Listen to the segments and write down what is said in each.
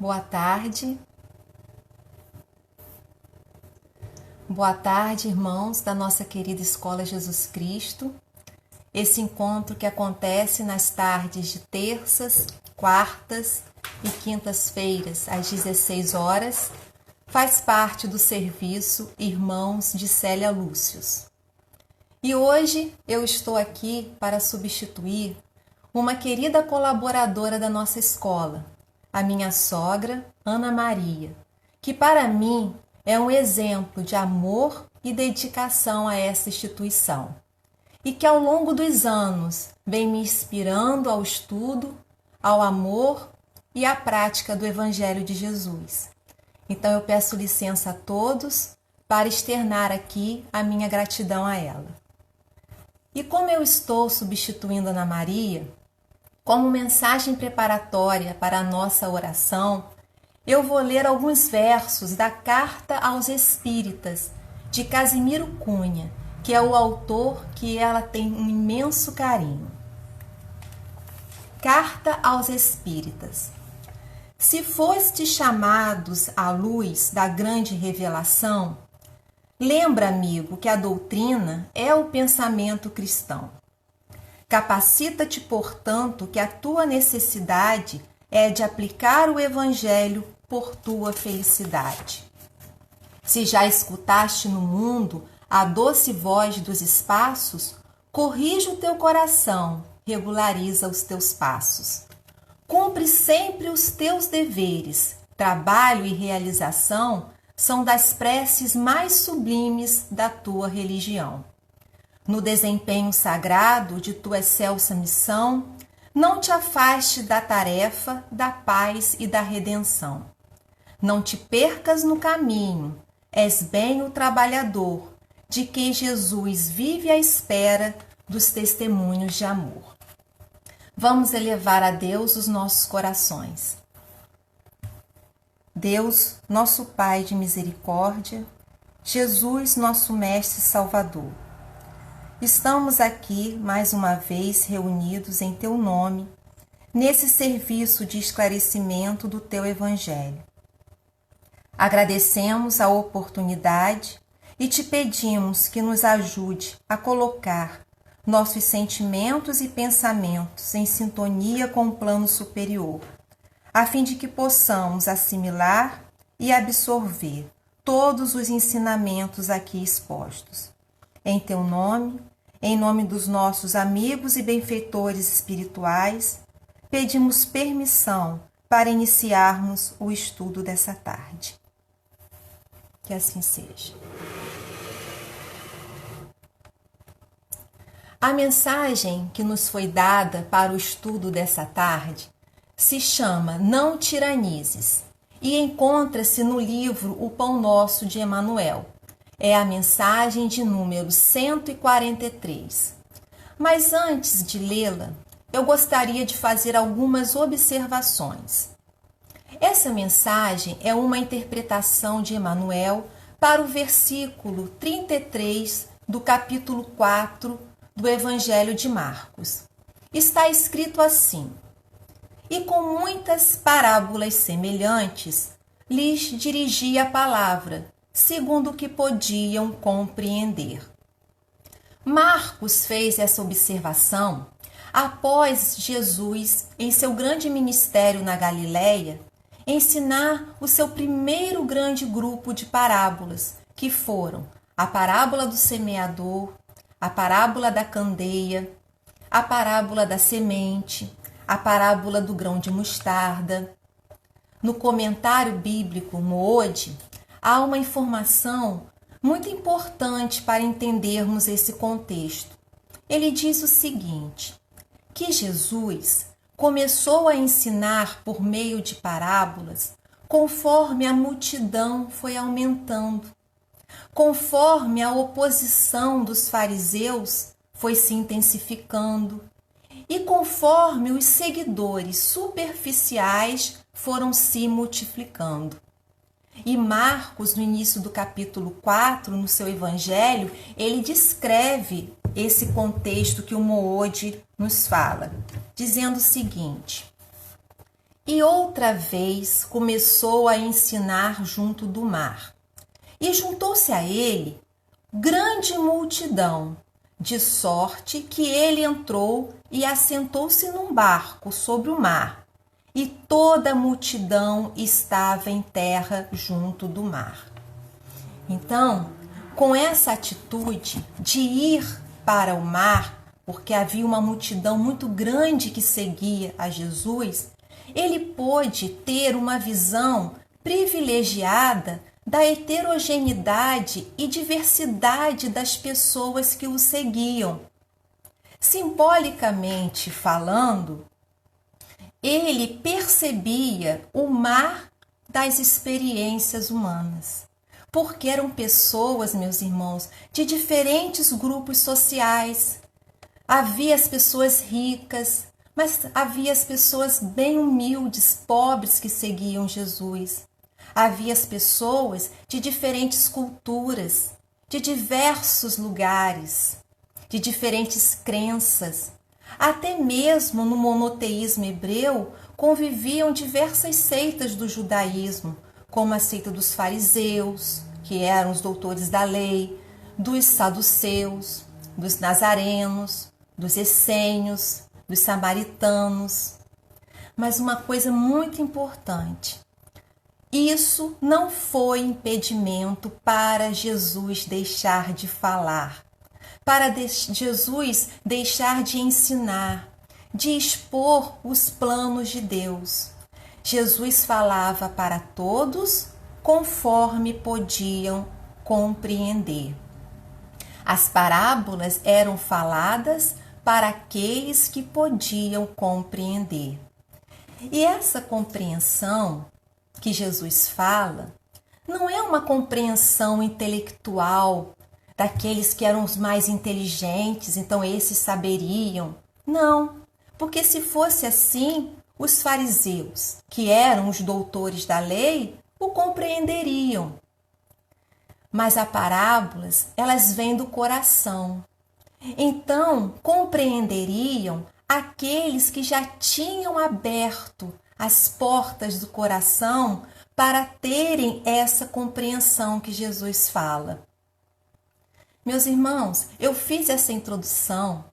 Boa tarde. Boa tarde, irmãos da nossa querida Escola Jesus Cristo. Esse encontro que acontece nas tardes de terças, quartas e quintas-feiras, às 16 horas, faz parte do serviço Irmãos de Célia Lúcius. E hoje eu estou aqui para substituir uma querida colaboradora da nossa escola, a minha sogra, Ana Maria, que para mim é um exemplo de amor e dedicação a essa instituição e que ao longo dos anos vem me inspirando ao estudo, ao amor e à prática do Evangelho de Jesus. Então eu peço licença a todos para externar aqui a minha gratidão a ela. E como eu estou substituindo Ana Maria, como mensagem preparatória para a nossa oração, eu vou ler alguns versos da Carta aos Espíritas, de Casimiro Cunha, que é o autor que ela tem um imenso carinho. Carta aos Espíritas. Se fostes chamados à luz da grande revelação, lembra, amigo, que a doutrina é o pensamento cristão. Capacita-te, portanto, que a tua necessidade é de aplicar o Evangelho por tua felicidade. Se já escutaste no mundo a doce voz dos espaços, corrige o teu coração, regulariza os teus passos. Cumpre sempre os teus deveres, trabalho e realização são das preces mais sublimes da tua religião. No desempenho sagrado de tua excelsa missão, não te afaste da tarefa, da paz e da redenção. Não te percas no caminho, és bem o trabalhador, de quem Jesus vive à espera dos testemunhos de amor. Vamos elevar a Deus os nossos corações. Deus, nosso Pai de misericórdia, Jesus, nosso Mestre e Salvador, estamos aqui mais uma vez reunidos em Teu nome, nesse serviço de esclarecimento do Teu Evangelho. Agradecemos a oportunidade e te pedimos que nos ajude a colocar nossos sentimentos e pensamentos em sintonia com o plano superior, a fim de que possamos assimilar e absorver todos os ensinamentos aqui expostos. Em Teu nome, em nome dos nossos amigos e benfeitores espirituais, pedimos permissão para iniciarmos o estudo dessa tarde. Que assim seja. A mensagem que nos foi dada para o estudo dessa tarde se chama Não Tiranizes e encontra-se no livro O Pão Nosso de Emmanuel. É a mensagem de número 143. Mas antes de lê-la, eu gostaria de fazer algumas observações. Essa mensagem é uma interpretação de Emmanuel para o versículo 33 do capítulo 4 do Evangelho de Marcos. Está escrito assim: E com muitas parábolas semelhantes, lhes dirigia a palavra, segundo o que podiam compreender. Marcos fez essa observação após Jesus, em seu grande ministério na Galileia, ensinar o seu primeiro grande grupo de parábolas, que foram a parábola do semeador, a parábola da candeia, a parábola da semente, a parábola do grão de mostarda. No comentário bíblico Moode, há uma informação muito importante para entendermos esse contexto. Ele diz o seguinte, que Jesus começou a ensinar por meio de parábolas conforme a multidão foi aumentando, conforme a oposição dos fariseus foi se intensificando e conforme os seguidores superficiais foram se multiplicando. E Marcos, no início do capítulo 4, no seu evangelho, ele descreve esse contexto que o Moode nos fala, dizendo o seguinte: E outra vez começou a ensinar junto do mar. E juntou-se a ele grande multidão, de sorte que ele entrou e assentou-se num barco sobre o mar, e toda a multidão estava em terra junto do mar. Então, com essa atitude de ir para o mar, porque havia uma multidão muito grande que seguia a Jesus, ele pôde ter uma visão privilegiada da heterogeneidade e diversidade das pessoas que o seguiam. Simbolicamente falando, ele percebia o mar das experiências humanas, porque eram pessoas, meus irmãos, de diferentes grupos sociais. Havia as pessoas ricas, mas havia as pessoas bem humildes, pobres que seguiam Jesus. Havia as pessoas de diferentes culturas, de diversos lugares, de diferentes crenças. Até mesmo no monoteísmo hebreu conviviam diversas seitas do judaísmo, como a seita dos fariseus, que eram os doutores da lei, dos saduceus, dos nazarenos, dos essênios, dos samaritanos. Mas uma coisa muito importante, isso não foi impedimento para Jesus deixar de falar, para Jesus deixar de ensinar, de expor os planos de Deus. Jesus falava para todos conforme podiam compreender. As parábolas eram faladas para aqueles que podiam compreender. E essa compreensão que Jesus fala não é uma compreensão intelectual daqueles que eram os mais inteligentes, então esses saberiam. Não, porque se fosse assim, os fariseus, que eram os doutores da lei, o compreenderiam. Mas as parábolas, elas vêm do coração. Então, compreenderiam aqueles que já tinham aberto as portas do coração para terem essa compreensão que Jesus fala. Meus irmãos, eu fiz essa introdução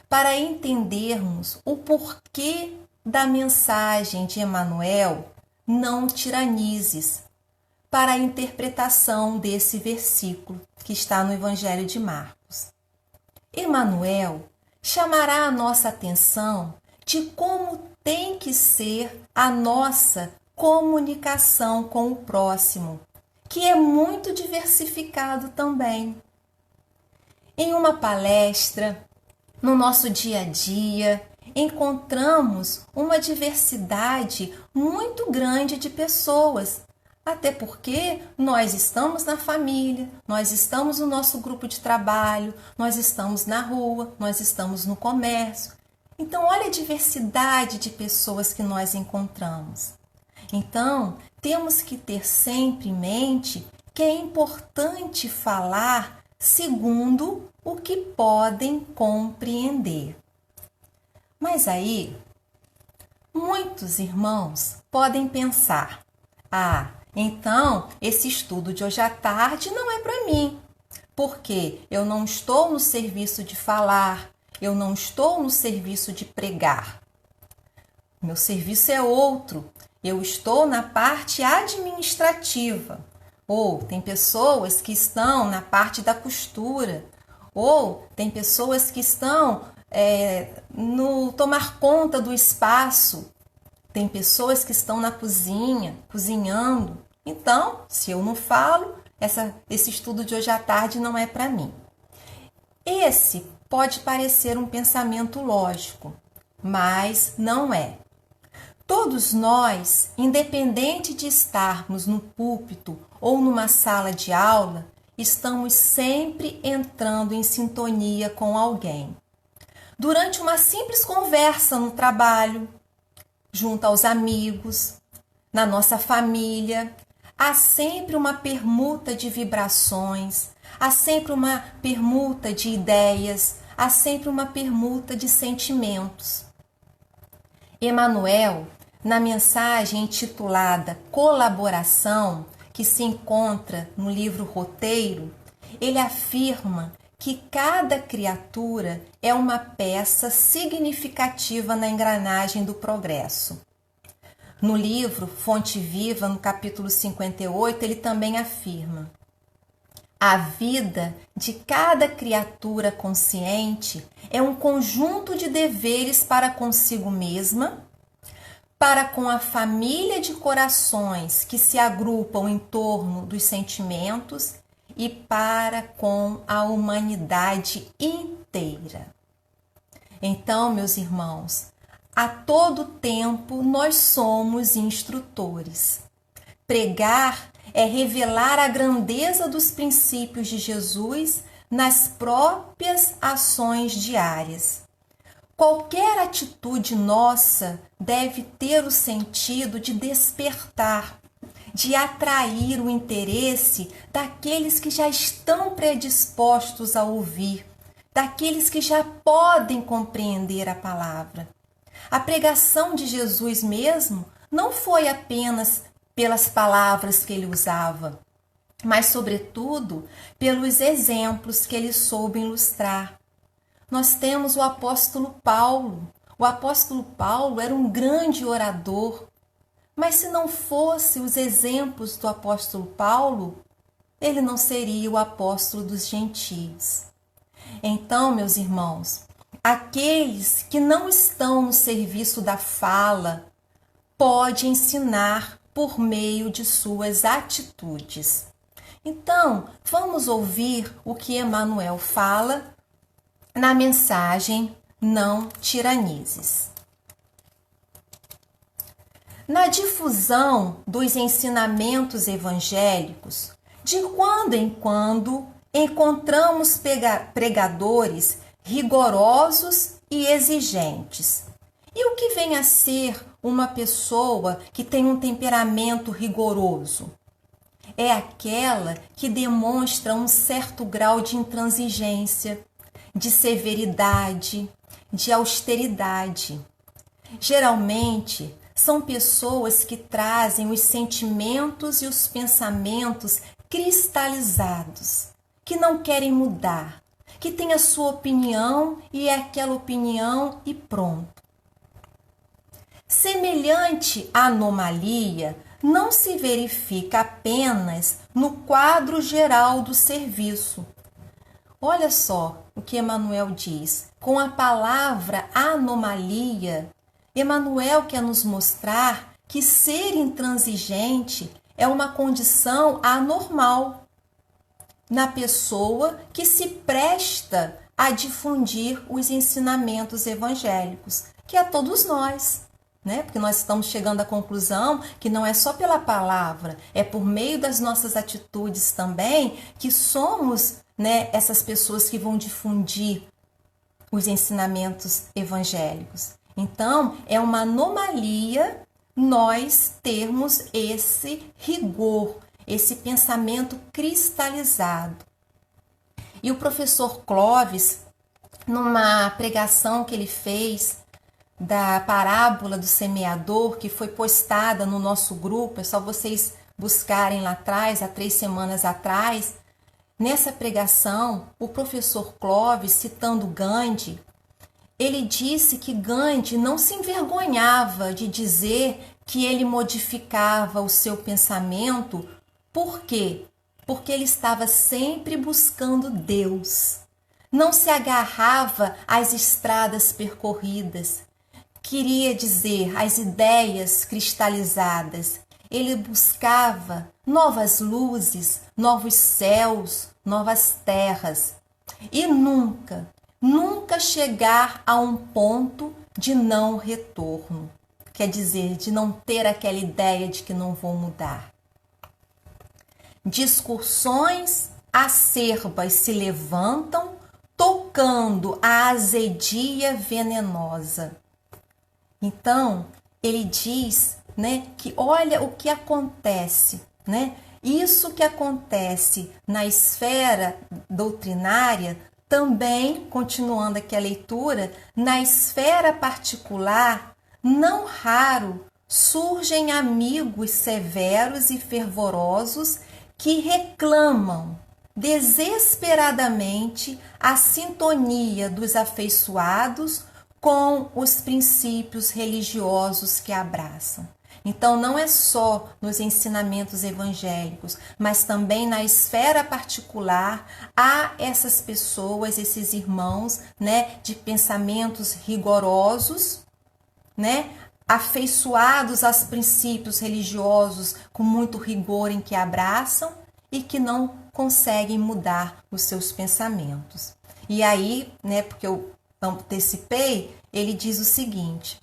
para entendermos o porquê da mensagem de Emmanuel, não tiranizes, para a interpretação desse versículo que está no Evangelho de Marcos. Emmanuel chamará a nossa atenção de como tem que ser a nossa comunicação com o próximo, que é muito diversificado também. Em uma palestra, no nosso dia a dia, encontramos uma diversidade muito grande de pessoas, até porque nós estamos na família, nós estamos no nosso grupo de trabalho, nós estamos na rua, nós estamos no comércio. Então, olha a diversidade de pessoas que nós encontramos. Então, temos que ter sempre em mente que é importante falar segundo o que podem compreender. Mas aí, muitos irmãos podem pensar: então esse estudo de hoje à tarde não é para mim, porque eu não estou no serviço de falar, eu não estou no serviço de pregar. Meu serviço é outro, eu estou na parte administrativa. Ou tem pessoas que estão na parte da costura, ou tem pessoas que estão no tomar conta do espaço, tem pessoas que estão na cozinha, cozinhando. Então, se eu não falo, esse estudo de hoje à tarde não é para mim. Esse pode parecer um pensamento lógico, mas não é. Todos nós, independente de estarmos no púlpito ou numa sala de aula, estamos sempre entrando em sintonia com alguém. Durante uma simples conversa no trabalho, junto aos amigos, na nossa família, há sempre uma permuta de vibrações, há sempre uma permuta de ideias, há sempre uma permuta de sentimentos. Emmanuel, na mensagem intitulada Colaboração, que se encontra no livro Roteiro, ele afirma que cada criatura é uma peça significativa na engrenagem do progresso. No livro Fonte Viva, no capítulo 58, ele também afirma: a vida de cada criatura consciente é um conjunto de deveres para consigo mesma, para com a família de corações que se agrupam em torno dos sentimentos e para com a humanidade inteira. Então, meus irmãos, a todo tempo nós somos instrutores. Pregar é revelar a grandeza dos princípios de Jesus nas próprias ações diárias. Qualquer atitude nossa deve ter o sentido de despertar, de atrair o interesse daqueles que já estão predispostos a ouvir, daqueles que já podem compreender a palavra. A pregação de Jesus mesmo não foi apenas pelas palavras que ele usava, mas, sobretudo, pelos exemplos que ele soube ilustrar. Nós temos o apóstolo Paulo. O apóstolo Paulo era um grande orador, mas se não fosse os exemplos do apóstolo Paulo, ele não seria o apóstolo dos gentios. Então, meus irmãos, aqueles que não estão no serviço da fala podem ensinar por meio de suas atitudes. Então, vamos ouvir o que Emmanuel fala na mensagem Não Tiranizes. Na difusão dos ensinamentos evangélicos, de quando em quando encontramos pregadores rigorosos e exigentes. E o que vem a ser uma pessoa que tem um temperamento rigoroso? É aquela que demonstra um certo grau de intransigência, de severidade, de austeridade. Geralmente, são pessoas que trazem os sentimentos e os pensamentos cristalizados, que não querem mudar, que têm a sua opinião e é aquela opinião e pronto. Semelhante anomalia não se verifica apenas no quadro geral do serviço. Olha só o que Emmanuel diz. Com a palavra anomalia, Emmanuel quer nos mostrar que ser intransigente é uma condição anormal na pessoa que se presta a difundir os ensinamentos evangélicos, que é todos nós, né? Porque nós estamos chegando à conclusão que não é só pela palavra, é por meio das nossas atitudes também que somos, né, essas pessoas que vão difundir os ensinamentos evangélicos. Então, é uma anomalia nós termos esse rigor, esse pensamento cristalizado. E o professor Clóvis, numa pregação que ele fez da parábola do semeador, que foi postada no nosso grupo, é só vocês buscarem lá atrás, há 3 semanas atrás, nessa pregação, o professor Clóvis, citando Gandhi, ele disse que Gandhi não se envergonhava de dizer que ele modificava o seu pensamento. Por quê? Porque ele estava sempre buscando Deus. Não se agarrava às estradas percorridas. Queria dizer, às ideias cristalizadas. Ele buscava novas luzes, novos céus, novas terras. E nunca chegar a um ponto de não retorno. Quer dizer, de não ter aquela ideia de que não vou mudar. Discussões acerbas se levantam, tocando a azedia venenosa. Então, ele diz, né, que olha o que acontece, né? Isso que acontece na esfera doutrinária, também, continuando aqui a leitura, na esfera particular, não raro surgem amigos severos e fervorosos que reclamam desesperadamente a sintonia dos afeiçoados com os princípios religiosos que abraçam. Então, não é só nos ensinamentos evangélicos, mas também na esfera particular, há essas pessoas, esses irmãos, de pensamentos rigorosos, afeiçoados aos princípios religiosos com muito rigor em que abraçam e que não conseguem mudar os seus pensamentos. E aí, porque eu antecipei, ele diz o seguinte,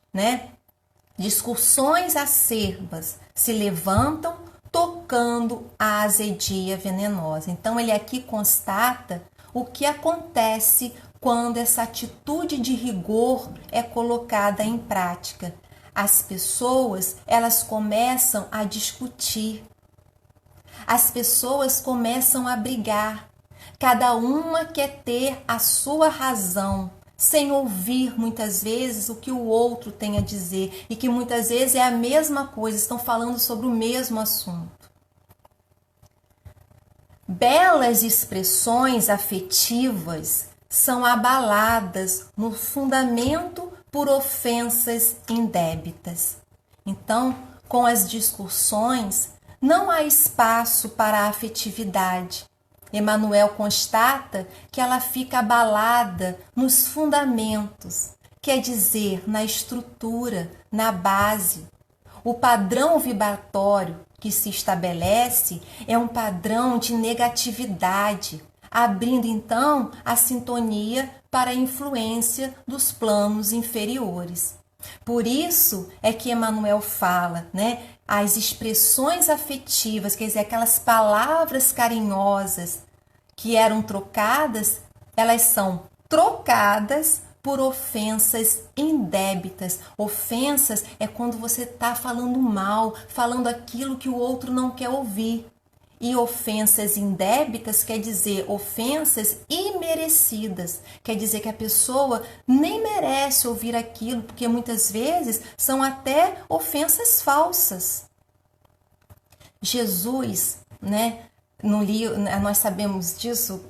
discussões acerbas se levantam tocando a azedia venenosa. Então ele aqui constata o que acontece quando essa atitude de rigor é colocada em prática. As pessoas, elas começam a discutir. As pessoas começam a brigar. Cada uma quer ter a sua razão, sem ouvir muitas vezes o que o outro tem a dizer e que muitas vezes é a mesma coisa, estão falando sobre o mesmo assunto. Belas expressões afetivas são abaladas no fundamento por ofensas indébitas. Então, com as discussões, não há espaço para a afetividade. Emmanuel constata que ela fica abalada nos fundamentos, quer dizer, na estrutura, na base. O padrão vibratório que se estabelece é um padrão de negatividade, abrindo então a sintonia para a influência dos planos inferiores. Por isso é que Emmanuel fala, as expressões afetivas, quer dizer, aquelas palavras carinhosas que eram trocadas, elas são trocadas por ofensas indébitas. Ofensas é quando você está falando mal, falando aquilo que o outro não quer ouvir. E ofensas indébitas quer dizer ofensas imerecidas. Quer dizer que a pessoa nem merece ouvir aquilo, porque muitas vezes são até ofensas falsas. Jesus, no livro, nós sabemos disso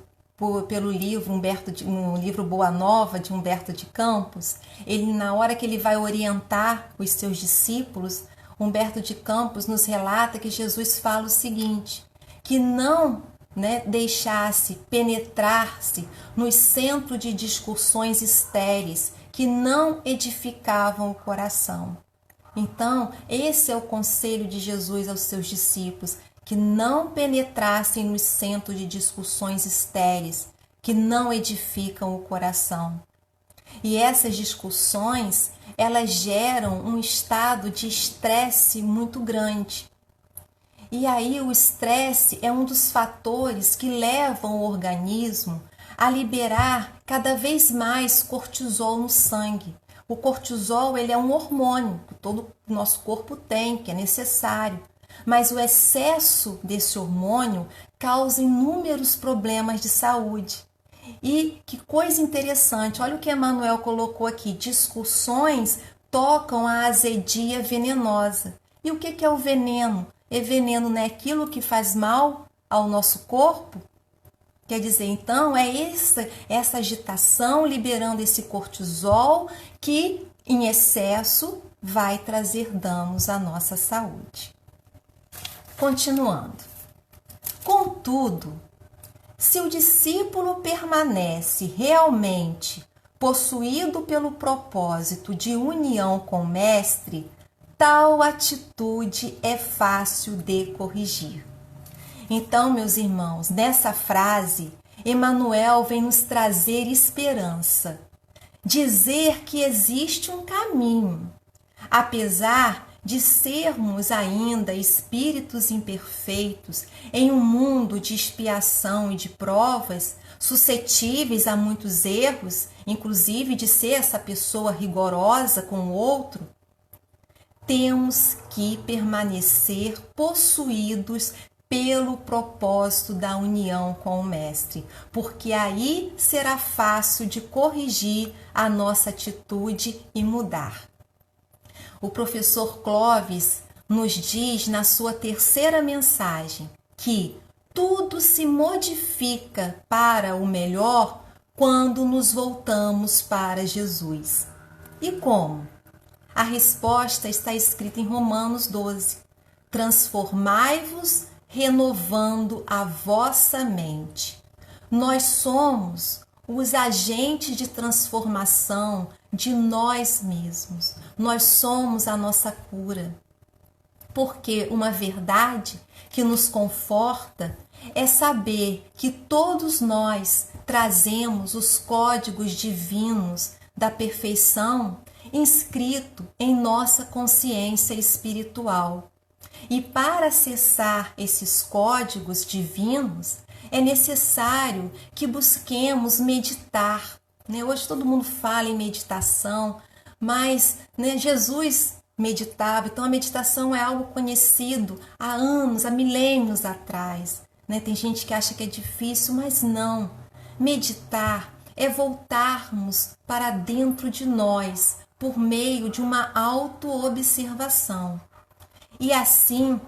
pelo livro no livro Boa Nova, de Humberto de Campos. Ele, na hora que ele vai orientar os seus discípulos, Humberto de Campos nos relata que Jesus fala o seguinte, que não deixasse penetrar-se no centro de discussões estéreis que não edificavam o coração. Então, esse é o conselho de Jesus aos seus discípulos, que não penetrassem no centro de discussões estéreis que não edificam o coração. E essas discussões, elas geram um estado de estresse muito grande. E aí o estresse é um dos fatores que levam o organismo a liberar cada vez mais cortisol no sangue. O cortisol, ele é um hormônio que todo o nosso corpo tem, que é necessário. Mas o excesso desse hormônio causa inúmeros problemas de saúde. E que coisa interessante, olha o que Emmanuel colocou aqui, discussões tocam a azedia venenosa. E o que é o veneno? É veneno, aquilo que faz mal ao nosso corpo? Quer dizer, então, é essa agitação liberando esse cortisol que, em excesso, vai trazer danos à nossa saúde. Continuando. Contudo, se o discípulo permanece realmente possuído pelo propósito de união com o Mestre, tal atitude é fácil de corrigir. Então, meus irmãos, nessa frase, Emmanuel vem nos trazer esperança, dizer que existe um caminho, apesar de sermos ainda espíritos imperfeitos em um mundo de expiação e de provas, suscetíveis a muitos erros, inclusive de ser essa pessoa rigorosa com o outro, temos que permanecer possuídos pelo propósito da união com o Mestre, porque aí será fácil de corrigir a nossa atitude e mudar. o professor Clovis nos diz na sua terceira mensagem que tudo se modifica para o melhor quando nos voltamos para Jesus. E como? A resposta está escrita em Romanos 12. Transformai-vos, renovando a vossa mente. Nós somos os agentes de transformação de nós mesmos. Nós somos a nossa cura. Porque uma verdade que nos conforta é saber que todos nós trazemos os códigos divinos da perfeição inscrito em nossa consciência espiritual. E para acessar esses códigos divinos, é necessário que busquemos meditar. Hoje todo mundo fala em meditação, mas Jesus meditava, então a meditação é algo conhecido há anos, há milênios atrás. Tem gente que acha que é difícil, mas não. Meditar é voltarmos para dentro de nós por meio de uma autoobservação e assim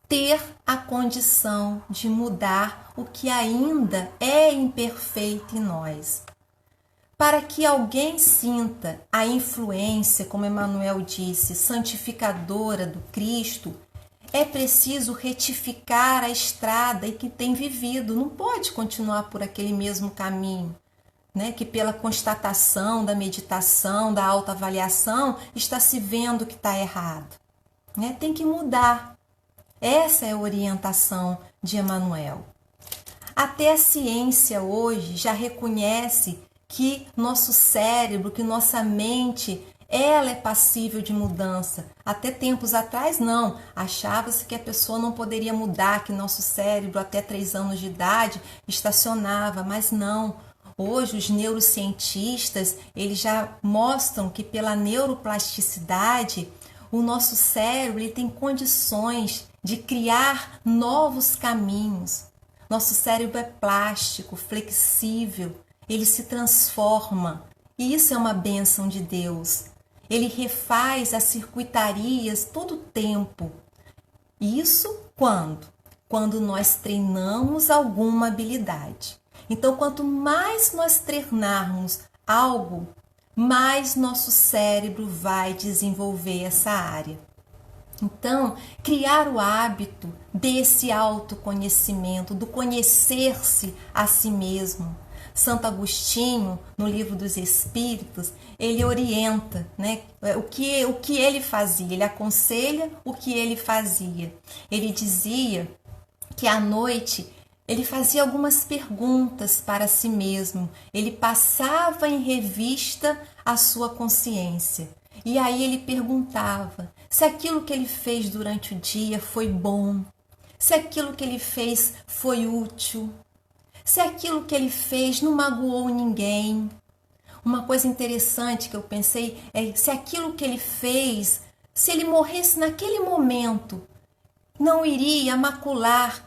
ter a condição de mudar o que ainda é imperfeito em nós. Para que alguém sinta a influência, como Emmanuel disse, santificadora do Cristo, é preciso retificar a estrada em que tem vivido. Não pode continuar por aquele mesmo caminho, que pela constatação da meditação, da autoavaliação, está se vendo que está errado. Tem que mudar. Essa é a orientação de Emmanuel. Até a ciência hoje já reconhece que nosso cérebro, que nossa mente, ela é passível de mudança. Até tempos atrás, não. Achava-se que a pessoa não poderia mudar, que nosso cérebro, até 3 anos de idade, estacionava, mas não. Hoje, os neurocientistas, eles já mostram que pela neuroplasticidade, o nosso cérebro ele tem condições de criar novos caminhos. Nosso cérebro é plástico, flexível, ele se transforma. E isso é uma bênção de Deus. Ele refaz as circuitarias todo o tempo. Isso quando? Quando nós treinamos alguma habilidade. Então, quanto mais nós treinarmos algo, mais nosso cérebro vai desenvolver essa área. Então, criar o hábito desse autoconhecimento, do conhecer-se a si mesmo. Santo Agostinho, no Livro dos Espíritos, ele orienta, o que ele fazia, ele aconselha o que ele fazia. Ele dizia que à noite ele fazia algumas perguntas para si mesmo, ele passava em revista a sua consciência. E aí ele perguntava se aquilo que ele fez durante o dia foi bom, se aquilo que ele fez foi útil, se aquilo que ele fez não magoou ninguém. Uma coisa interessante que eu pensei é se aquilo que ele fez, se ele morresse naquele momento, não iria macular,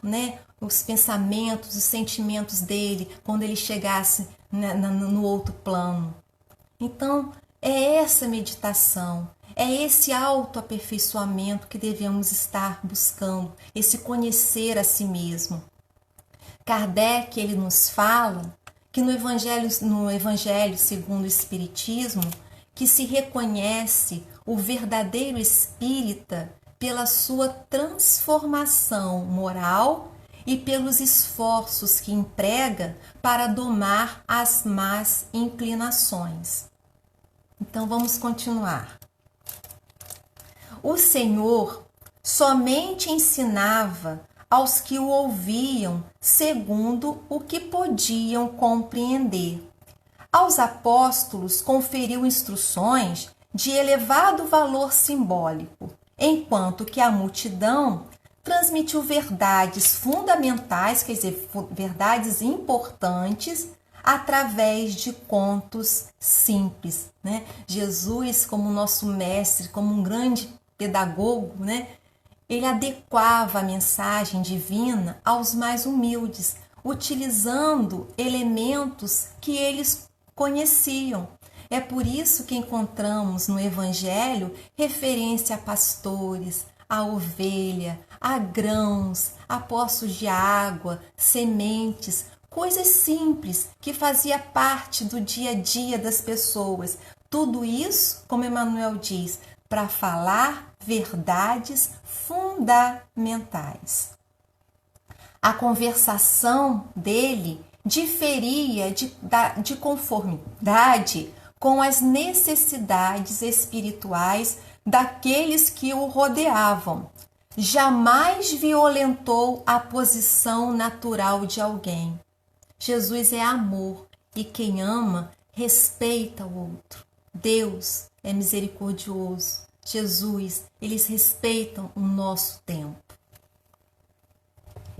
os pensamentos, os sentimentos dele quando ele chegasse no outro plano. Então, é essa meditação, é esse autoaperfeiçoamento que devemos estar buscando, esse conhecer a si mesmo. Kardec, ele nos fala que no Evangelho segundo o Espiritismo, que se reconhece o verdadeiro espírita pela sua transformação moral e pelos esforços que emprega para domar as más inclinações. Então vamos continuar. O Senhor somente ensinava aos que o ouviam segundo o que podiam compreender. Aos apóstolos conferiu instruções de elevado valor simbólico, enquanto que a multidão transmitiu verdades fundamentais, quer dizer, verdades importantes, através de contos simples. Jesus, como nosso mestre, como um grande pedagogo, ele adequava a mensagem divina aos mais humildes, utilizando elementos que eles conheciam. É por isso que encontramos no Evangelho referência a pastores, a ovelha, a grãos, a poços de água, sementes, coisas simples que fazia parte do dia a dia das pessoas. Tudo isso, como Emmanuel diz, para falar verdades fundamentais. A conversação dele diferia de conformidade com as necessidades espirituais daqueles que o rodeavam. Jamais violentou a posição natural de alguém. Jesus é amor e quem ama respeita o outro. Deus é misericordioso. Jesus, eles respeitam o nosso tempo.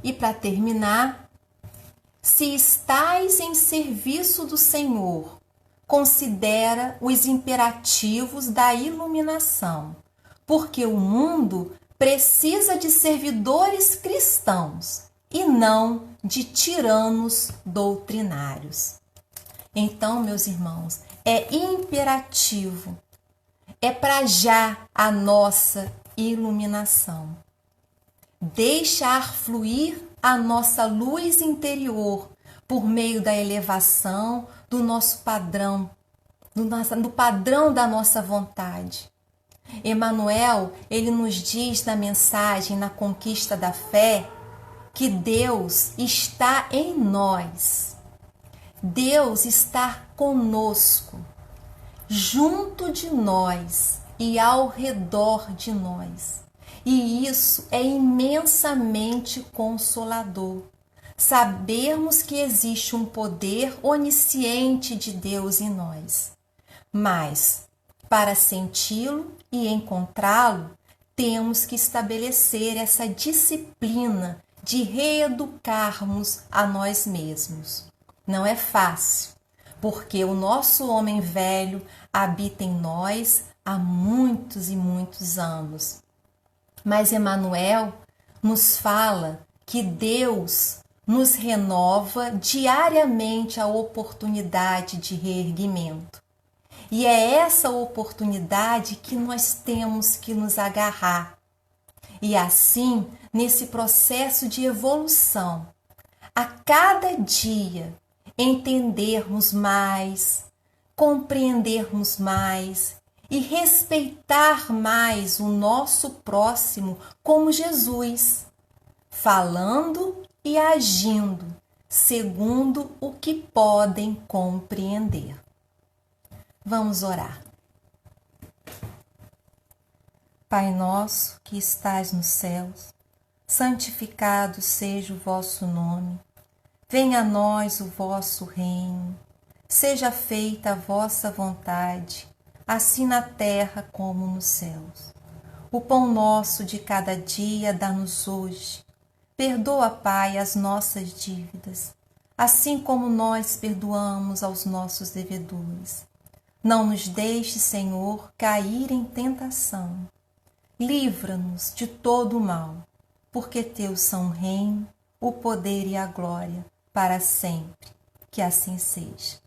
E para terminar, se estais em serviço do Senhor, considera os imperativos da iluminação, porque o mundo precisa de servidores cristãos e não de tiranos doutrinários. Então, meus irmãos, é imperativo, é para já a nossa iluminação. Deixar fluir a nossa luz interior por meio da elevação do nosso padrão, do padrão da nossa vontade. Emmanuel, ele nos diz na mensagem, na conquista da fé, que Deus está em nós. Deus está conosco, junto de nós e ao redor de nós. E isso é imensamente consolador. Sabermos que existe um poder onisciente de Deus em nós. Mas, para senti-lo e encontrá-lo, temos que estabelecer essa disciplina de reeducarmos a nós mesmos. Não é fácil, porque o nosso homem velho habita em nós há muitos e muitos anos. Mas Emmanuel nos fala que Deus nos renova diariamente a oportunidade de reerguimento. E é essa oportunidade que nós temos que nos agarrar. E assim, nesse processo de evolução, a cada dia entendermos mais, compreendermos mais e respeitar mais o nosso próximo como Jesus, falando e agindo segundo o que podem compreender. Vamos orar. Pai nosso que estais nos céus, santificado seja o vosso nome. Venha a nós o vosso reino. Seja feita a vossa vontade, assim na terra como nos céus. O pão nosso de cada dia dá-nos hoje. Perdoa, Pai, as nossas dívidas, assim como nós perdoamos aos nossos devedores. Não nos deixe, Senhor, cair em tentação. Livra-nos de todo o mal, porque Teus são o reino, o poder e a glória, para sempre. Que assim seja.